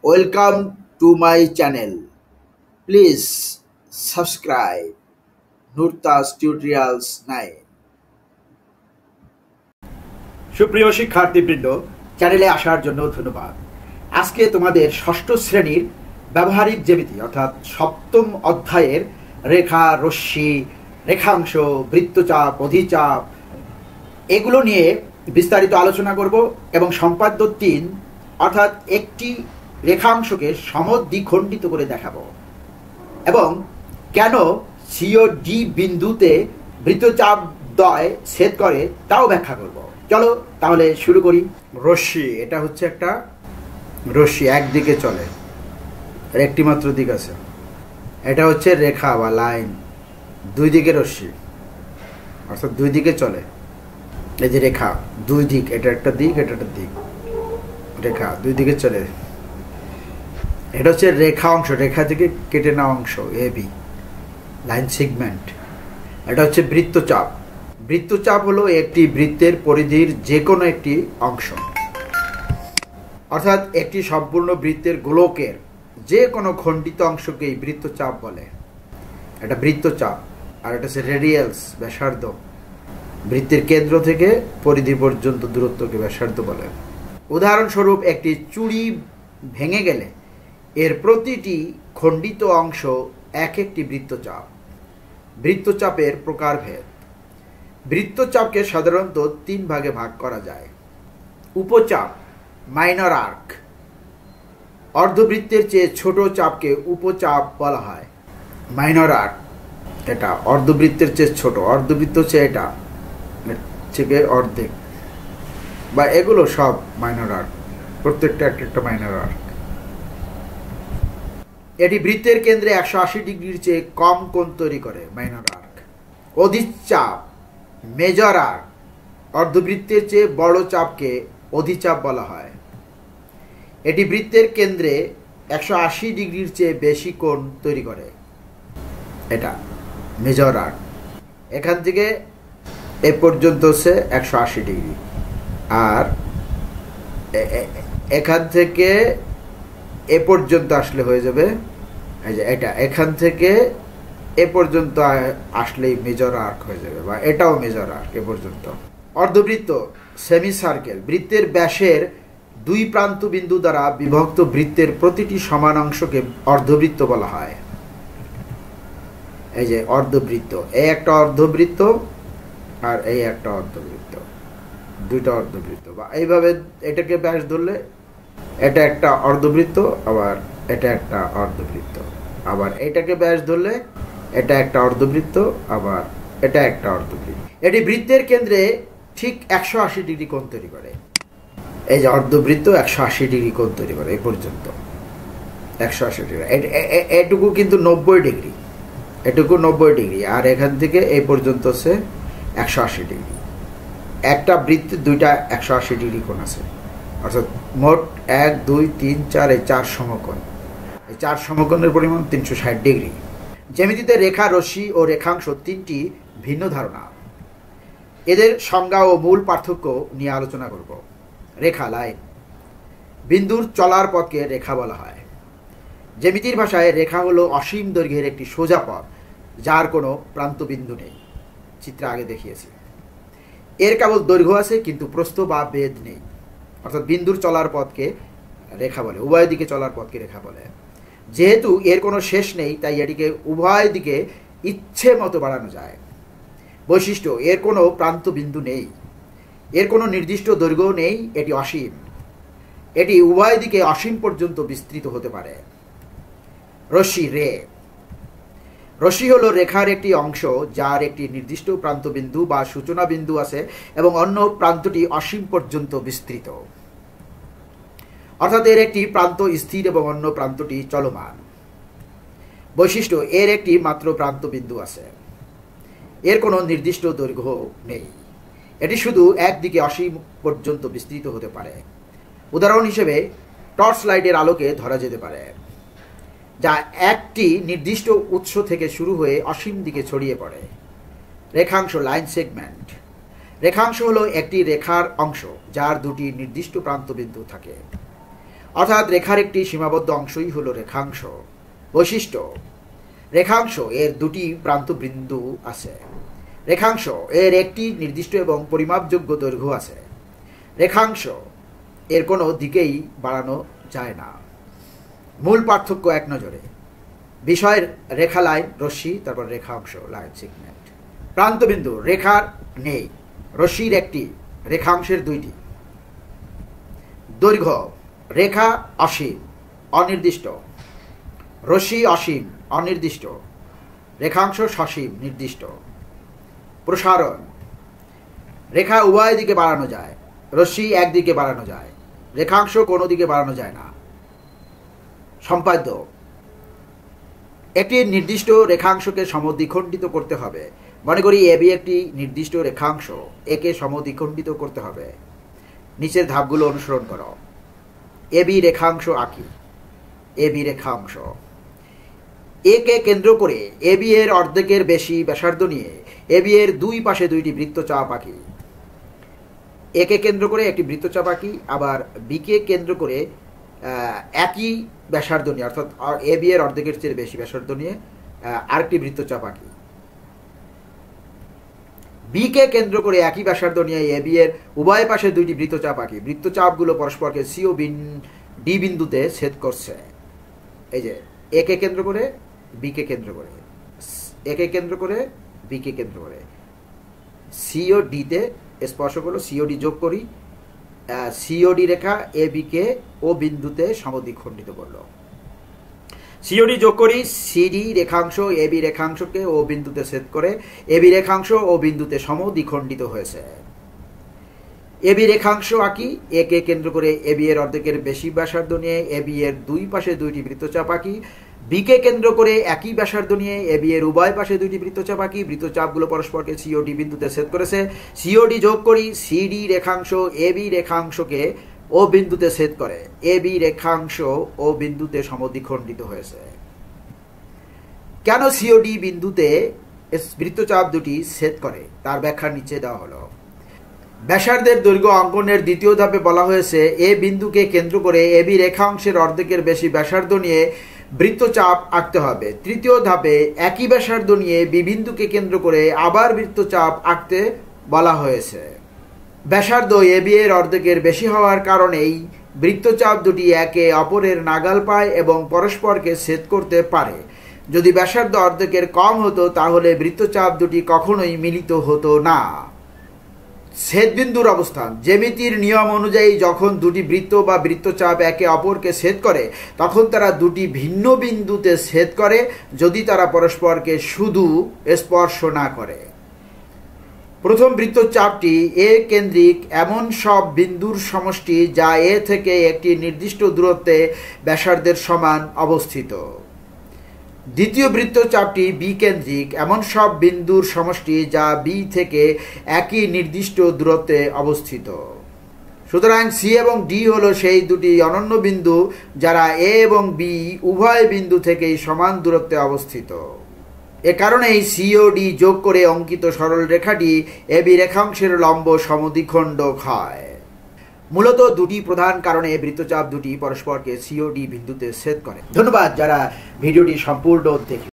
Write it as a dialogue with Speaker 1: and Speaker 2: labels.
Speaker 1: Welcome to my channel. Please subscribe Nurtas Tutorials 9. সুপ্রিয় শিক্ষার্থীবৃন্দ, চ্যানেলে আসার জন্য ধন্যবাদ। আজকে তোমাদের ষষ্ঠ শ্রেণীর ব্যবহারিক জ্যামিতি অর্থাৎ সপ্তম অধ্যায়ের রেখা, রশ্মি, রেখাংশ, বৃত্তচাপ, অধিচাপ এগুলো নিয়ে বিস্তারিত আলোচনা করব এবং সম্পাদ্য 3 অর্থাৎ একটি রেখাংশকে সমদ্বিখণ্ডিত করে দেখাবো এবং কেন সি ও ডি বিন্দুতে বৃত্তচাপ দ্বয় ছেদ করে তাও ব্যাখ্যা করব। চলো তাহলে শুরু করি। রশ্মি, এটা হচ্ছে একটা রশ্মি, একদিকে চলে, আর একটি মাত্র দিক আছে। এটা হচ্ছে রেখা বা লাইন, দুই দিকে রশ্মি অর্থাৎ দুই দিকে চলে। এই যে রেখা, দুই দিক, এটা একটা দিক, এটা একটা দিক, রেখা দুই দিকে চলে। এটা হচ্ছে রেখা অংশ, রেখা থেকে কেটে নেওয়া অংশ, এ বি লাইন সেগমেন্ট। এটা হচ্ছে বৃত্তচাপ। বৃত্তচাপ হলো একটি বৃত্তের পরিধির যে কোনো একটি অংশ, অর্থাৎ একটি সম্পূর্ণ বৃত্তের গোলকের যে কোনো খণ্ডিত অংশকেই বৃত্তচাপ বলে। এটা বৃত্তচাপ। আর এটা হচ্ছে রেডিয়ালস, ব্যাসার্ধ। বৃত্তের কেন্দ্র থেকে পরিধি পর্যন্ত দূরত্বকে ব্যাসার্ধ বলে। উদাহরণস্বরূপ, একটি চুড়ি ভেঙে গেলে এর প্রতিটি খণ্ডিত অংশ এক একটি বৃত্তচাপ। বৃত্তচাপের প্রকারভেদ। বৃত্তচাপকে সাধারণত 3 ভাগে ভাগ করা যায়। উপচাপ, মাইনর আর্ক। অর্ধবৃত্তের চেয়ে ছোট চাপকে উপচাপ বলা হয়। মাইনর আর্ক এটা অর্ধবৃত্তের চেয়ে ছোট, অর্ধবৃত্ত হচ্ছে এটা থেকে অর্ধেক, বা এগুলো সব মাইনর আর্ক, প্রত্যেকটা একটা মাইনর আর্ক। এটি বৃত্তের কেন্দ্রে 180 ডিগ্রির চেয়ে কম কোণ তৈরি করে, মাইনর আর্ক। অধিচাপ, মেজর আর্ক। অর্ধবৃত্তের চেয়ে বড় চাপকে অধিচাপ বলা হয়। এটি বৃত্তের কেন্দ্রে 180 ডিগ্রির চেয়ে বেশি কোণ তৈরি করে, এটা মেজর আর্ক। এখান থেকে এ পর্যন্ত হচ্ছে 180 ডিগ্রি, আর এখান থেকে এ পর্যন্ত আসলে হয়ে যাবে এই যে এটা, এখান থেকে এ পর্যন্ত আসলেই মেজর আর্ক হয়ে যাবে, বা এটাও মেজর আর্ক এ পর্যন্ত। অর্ধবৃত্ত, সেমি সার্কেল। বৃত্তের ব্যাসের 2 প্রান্ত বিন্দু দ্বারা বিভক্ত বৃত্তের প্রতিটি সমান অংশকে অর্ধবৃত্ত বলা হয়। এই যে অর্ধবৃত্ত, এই একটা অর্ধবৃত্ত আর এই একটা অর্ধবৃত্ত, দুইটা অর্ধবৃত্ত, বা এইভাবে এটাকে ব্যাস ধরলে এটা একটা অর্ধবৃত্ত, আবার এটা একটা অর্ধবৃত্ত, আবার এটাকে ব্যাস ধরলে এটা একটা অর্ধবৃত্ত, আবার এটা একটা অর্ধবৃত্ত। এটি বৃত্তের কেন্দ্রে ঠিক 180 ডিগ্রি কোণ তৈরি করে। এই যে অর্ধবৃত্ত 180 ডিগ্রি কোণ তৈরি করে, এই পর্যন্ত 180 ডিগ্রি। এটুকু কিন্তু 90 ডিগ্রি, এটুকু 90 ডিগ্রি, আর এখান থেকে এই পর্যন্ত হচ্ছে 180 ডিগ্রি। একটা বৃত্তে দুইটা 180 ডিগ্রি কোণ আছে, অর্থাৎ মোট 1, 2, 3, 4 এই 4 সমকোণ। এই 4 সমকোণের পরিমাণ 360 ডিগ্রি। জ্যামিতিতে রেখা, রশ্মি ও রেখাংশ 3টি ভিন্ন ধারণা। এদের সংজ্ঞা ও মূল পার্থক্য নিয়ে আলোচনা করব। রেখা, লাইন। বিন্দুর চলার পথকে রেখা বলা হয়। জ্যামিতির ভাষায় রেখা হলো অসীম দৈর্ঘ্যের একটি সোজা পথ যার কোনো প্রান্তবিন্দু নেই। চিত্রে আগে দেখিয়েছি। এর কেবল দৈর্ঘ্য আছে কিন্তু প্রস্থ বা বেধ নেই, অর্থাৎ বিন্দুর চলার পথকে রেখা বলে, উভয় দিকে চলার পথকে রেখা বলে। যেহেতু এর কোনো শেষ নেই, তাই এটিকে উভয় দিকে ইচ্ছে মতো বাড়ানো যায়। বৈশিষ্ট্য, এর কোনো প্রান্ত বিন্দু নেই, এর কোনো নির্দিষ্ট দৈর্ঘ্য নেই, এটি অসীম। এটি উভয় দিকে অসীম পর্যন্ত বিস্তৃত হতে পারে। রশ্মি, রে। রশ্মি হলো রেখার একটি অংশ যার একটি নির্দিষ্ট প্রান্তবিন্দু বা সূচনা বিন্দু আছে এবং অন্য প্রান্তটি অসীম পর্যন্ত বিস্তৃত, অর্থাৎ এর একটি প্রান্ত স্থির এবং অন্য প্রান্তটি চলমান। বৈশিষ্ট্য, এর একটি মাত্র প্রান্তবিন্দু আছে, এর কোনো নির্দিষ্ট দৈর্ঘ্য নেই, এটি শুধু একদিকে অসীম পর্যন্ত বিস্তৃত হতে পারে। উদাহরণ হিসেবে টর্চ লাইটের আলোকে ধরা যেতে পারে, যা একটি নির্দিষ্ট উৎস থেকে শুরু হয়ে অসীম দিকে ছড়িয়ে পড়ে। রেখাংশ, লাইন সেগমেন্ট। রেখাংশ হলো একটি রেখার অংশ যার দুটি নির্দিষ্ট প্রান্তবিন্দু থাকে। অর্থাৎ রেখার একটি সীমাবদ্ধ অংশই হলো রেখাংশ। বৈশিষ্ট্য: রেখাংশ এর দুটি প্রান্ত বিন্দু আছে। রেখাংশ এর একটি নির্দিষ্ট এবং পরিমাপযোগ্য দৈর্ঘ্য আছে। রেখাংশ এর কোনো দিকেই বাড়ানো যায় না। মূল পার্থক্য এক নজরে: বিষয়ের রেখা লাইন রশ্মি, তারপর রেখাংশ লাইন সেগমেন্ট। প্রান্তবিন্দু: রেখার নেই, রশ্মির একটি, রেখাংশের দুইটি। দৈর্ঘ্য: রেখা অসীম অনির্দিষ্ট, রশ্মি অসীম অনির্দিষ্ট, রেখাংশ সসীম নির্দিষ্ট। প্রসারণ: রেখা উভয় দিকে বাড়ানো যায়, রশ্মি একদিকে বাড়ানো যায়, রেখাংশ কোনো দিকে বাড়ানো যায় না। সম্পাদ্য: একটি নির্দিষ্ট রেখাংশকে সমদ্বিখণ্ডিত করতে হবে। মনে করি এবি একটি নির্দিষ্ট রেখাংশ, একে সমদ্বিখণ্ডিত করতে হবে। নিচের ধাপগুলো অনুসরণ করো। এবি রেখাংশ আঁকি। এবি রেখাংশ একে কেন্দ্র করে এবি এর অর্ধেকের বেশি ব্যাসার্ধ নিয়ে এবি এর দুই পাশে দুইটি বৃত্তচাপ আঁকি। একে কেন্দ্র করে একটি বৃত্তচাপ আঁকি, আবার বিকে কেন্দ্র করে একই ব্যাসার্ধ নিয়ে, অর্থাৎ এবি এর অর্ধেকের চেয়ে বেশি ব্যাসার্ধ নিয়ে আরেকটি বৃত্তচাপ আঁকি। বিকে কেন্দ্র করে একই ব্যাসার্ধ নিয়ে এবি এর উভয় পাশে দুইটি বৃত্তচাপ আঁকি। বৃত্তচাপগুলো পরস্পরকে সি ও ডি বিন্দুতে ছেদ করছে। এই যে একে কেন্দ্র করে বিকে কেন্দ্র করে, একে কেন্দ্র করে বিকে কেন্দ্র করে, সি ও ডিতে স্পর্শ করলো, সিওডি যোগ করি, সিওডি রেখা এ বিকে ও বিন্দুতে সমদ্বিখণ্ডিত করলো। সিওডি যোগ করি, সিডি রেখাংশ এবি রেখাংশকে ও বিন্দুতে ছেদ করে এবি রেখাংশ ও বিন্দুতে সমদ্বিখণ্ডিত হয়েছে। এবি রেখাংশ আঁকি। একে কেন্দ্র করে এবি এর অর্ধেকের বেশি ব্যাসার্ধ নিয়ে এবি এর দুই পাশে দুইটি বৃত্তচাপ আঁকি। বিকে কেন্দ্র করে একই ব্যাসার্ধ নিয়ে এবি এর উভয় পাশে দুইটি বৃত্তচাপ আঁকি। বৃত্তচাপগুলো পরস্পরকে সিওডি বিন্দুতে ছেদ করেছে। সিওডি যোগ করি, সিডি রেখাংশ এবি রেখাংশকে ও বিন্দুতে ছেদ করে এবি রেখাংশ ও বিন্দুতে সমদ্বিখণ্ডিত হয়েছে। কেন সিওডি বিন্দুতে বৃত্তচাপ দুটি ছেদ করে তার ব্যাখ্যা নিচে দেওয়া হলো। ব্যাসার্ধের দৈর্ঘ্য অঙ্কনের দ্বিতীয় ধাপে বলা হয়েছে এ বিন্দুকে কেন্দ্র করে এবি রেখাংশের অর্ধেকের বেশি ব্যাসার্ধ নিয়ে বৃত্তচাপ আঁকতে হবে। তৃতীয় ধাপে একই ব্যাসার্ধ নিয়ে বি বিন্দুকে কেন্দ্র করে আবার বৃত্তচাপ আঁকতে বলা হয়েছে। ব্যাসার্ধ এবি এর অর্ধেকের বেশি হওয়ার কারণেই বৃত্তচাপ দুটি একে অপরের নাগাল পায় এবং পরস্পরকে ছেদ করতে পারে। যদি ব্যাসার্ধ অর্ধেকের কম হতো তাহলে বৃত্তচাপ দুটি কখনোই মিলিত হতো না। ছেদবিন্দুর অবস্থান: জ্যামিতির নিয়ম অনুযায়ী যখন দুটি বৃত্ত বা বৃত্তচাপ একে অপরকে ছেদ করে তখন তারা দুটি ভিন্ন বিন্দুতে ছেদ করে যদি তারা পরস্পরকে শুধু স্পর্শ না করে। প্রথম বৃত্তচাপটি এ কেন্দ্রিক এমন সব বিন্দুর সমষ্টি যা এ থেকে একটি নির্দিষ্ট দূরত্বে ব্যাসার্ধের সমান অবস্থিত। দ্বিতীয় বৃত্তচাপটি বি কেন্দ্রিক এমন সব বিন্দুর সমষ্টি যা বি থেকে একই নির্দিষ্ট দূরত্বে অবস্থিত। সুতরাং সি এবং ডি হলো সেই দুটি অনন্য বিন্দু যারা এ এবং বি উভয় বিন্দু থেকেই সমান দূরত্বে অবস্থিত। এ কারণেই সি ও ডি যোগ করে অঙ্কিত সরল রেখাটি এবি রেখাংশের লম্ব সমদ্বিখণ্ডক হয়। মূলত দুটি প্রধান কারণে বৃত্তচাপ দুটি পরস্পরকে সিওডি বিন্দুতে ছেদ করে। ধন্যবাদ যারা ভিডিওটি সম্পূর্ণ দেখলেন।